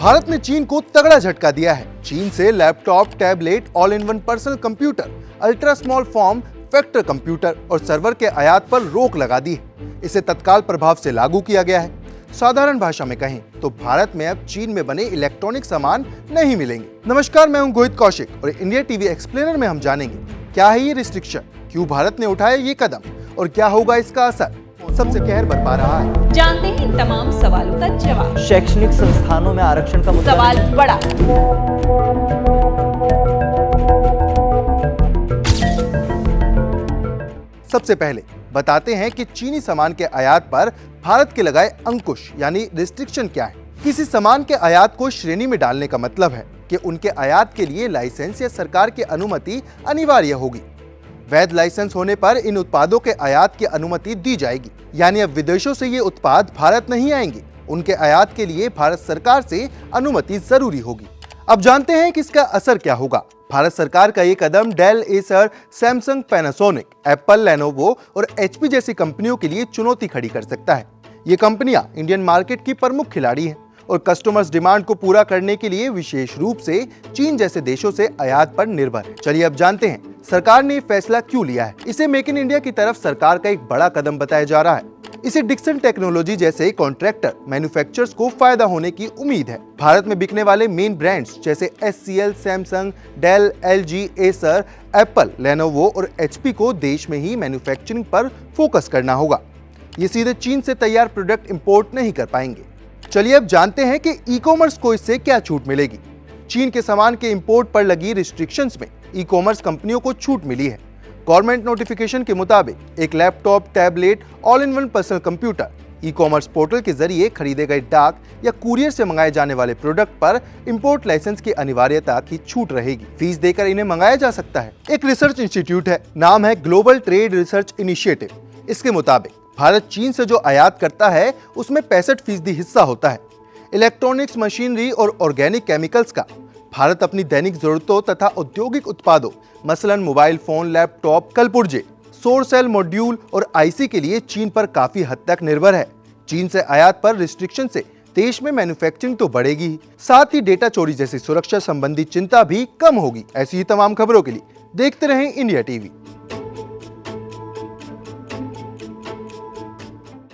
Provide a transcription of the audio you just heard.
भारत ने चीन को तगड़ा झटका दिया है। चीन से laptop, tablet, all in one personal computer, ultra small form factor computer और सर्वर के आयात पर रोक लगा दी है। इसे तत्काल प्रभाव से लागू किया गया है। साधारण भाषा में कहें तो भारत में अब चीन में बने इलेक्ट्रॉनिक सामान नहीं मिलेंगे। नमस्कार, मैं हूं गोहित कौशिक और इंडिया टीवी एक्सप्लेनर में हम जानेंगे क्या है ये रिस्ट्रिक्शन, क्यों भारत ने उठाया ये कदम और क्या होगा इसका असर। सबसे कहर बरपा रहा है। जानते हैं इन तमाम सवालों का जवाब। शैक्षणिक संस्थानों में आरक्षण का मुद्दा सवाल बड़ा। सबसे पहले बताते हैं कि चीनी सामान के आयात पर भारत के लगाए अंकुश यानी रिस्ट्रिक्शन क्या है। किसी सामान के आयात को श्रेणी में डालने का मतलब है कि उनके आयात के लिए लाइसेंस या सरकार की अनुमति अनिवार्य होगी। वैध लाइसेंस होने पर इन उत्पादों के आयात की अनुमति दी जाएगी, यानी अब विदेशों से ये उत्पाद भारत नहीं आएंगे। उनके आयात के लिए भारत सरकार से अनुमति जरूरी होगी। अब जानते हैं कि इसका असर क्या होगा। भारत सरकार का ये कदम Dell, Acer, Samsung, Panasonic, Apple, Lenovo और एचपी जैसी कंपनियों के लिए चुनौती खड़ी कर सकता है। ये कंपनियां इंडियन मार्केट की प्रमुख खिलाड़ी हैं और कस्टमर्स डिमांड को पूरा करने के लिए विशेष रूप से चीन जैसे देशों से आयात पर निर्भर है। चलिए अब जानते हैं सरकार ने फैसला क्यों लिया है। इसे मेक इन इंडिया की तरफ सरकार का एक बड़ा कदम बताया जा रहा है। इसे डिक्सन टेक्नोलॉजी जैसे कॉन्ट्रैक्टर मैन्युफैक्चरर्स को फायदा होने की उम्मीद है। भारत में बिकने वाले मेन ब्रांड्स जैसे HCL, Samsung, Dell, LG, Acer, Apple, Lenovo और एचपी को देश में ही मैन्युफैक्चरिंग पर फोकस करना होगा। ये सीधे चीन से तैयार प्रोडक्ट इंपोर्ट नहीं कर पाएंगे। चलिए अब जानते हैं कि ई कॉमर्स को इससे क्या छूट मिलेगी। चीन के सामान के इंपोर्ट पर लगी रिस्ट्रिक्शंस में ई कॉमर्स कंपनियों को छूट मिली है। गवर्नमेंट नोटिफिकेशन के मुताबिक एक laptop, tablet, all in one personal computer e commerce portal के जरिए खरीदे गए डाक या कुरियर से मंगाए जाने वाले प्रोडक्ट पर इंपोर्ट लाइसेंस की अनिवार्यता की छूट रहेगी। फीस देकर इन्हें मंगाया जा सकता है। एक रिसर्च इंस्टीट्यूट है, नाम है ग्लोबल ट्रेड रिसर्च इनिशिएटिव। इसके मुताबिक भारत चीन से जो आयात करता है उसमें 65% हिस्सा होता है। इलेक्ट्रॉनिक्स, मशीनरी और ऑर्गेनिक केमिकल्स का भारत अपनी दैनिक जरूरतों तथा औद्योगिक उत्पादों मसलन मोबाइल फोन, लैपटॉप, कलपुर्जे, सौर सेल मॉड्यूल और आईसी के लिए चीन पर काफी हद तक निर्भर है। चीन से आयात पर रिस्ट्रिक्शन से देश में मैन्युफैक्चरिंग तो बढ़ेगी ही, साथ ही डेटा चोरी जैसी सुरक्षा संबंधी चिंता भी कम होगी। ऐसी ही तमाम खबरों के लिए देखते रहें इंडिया टीवी।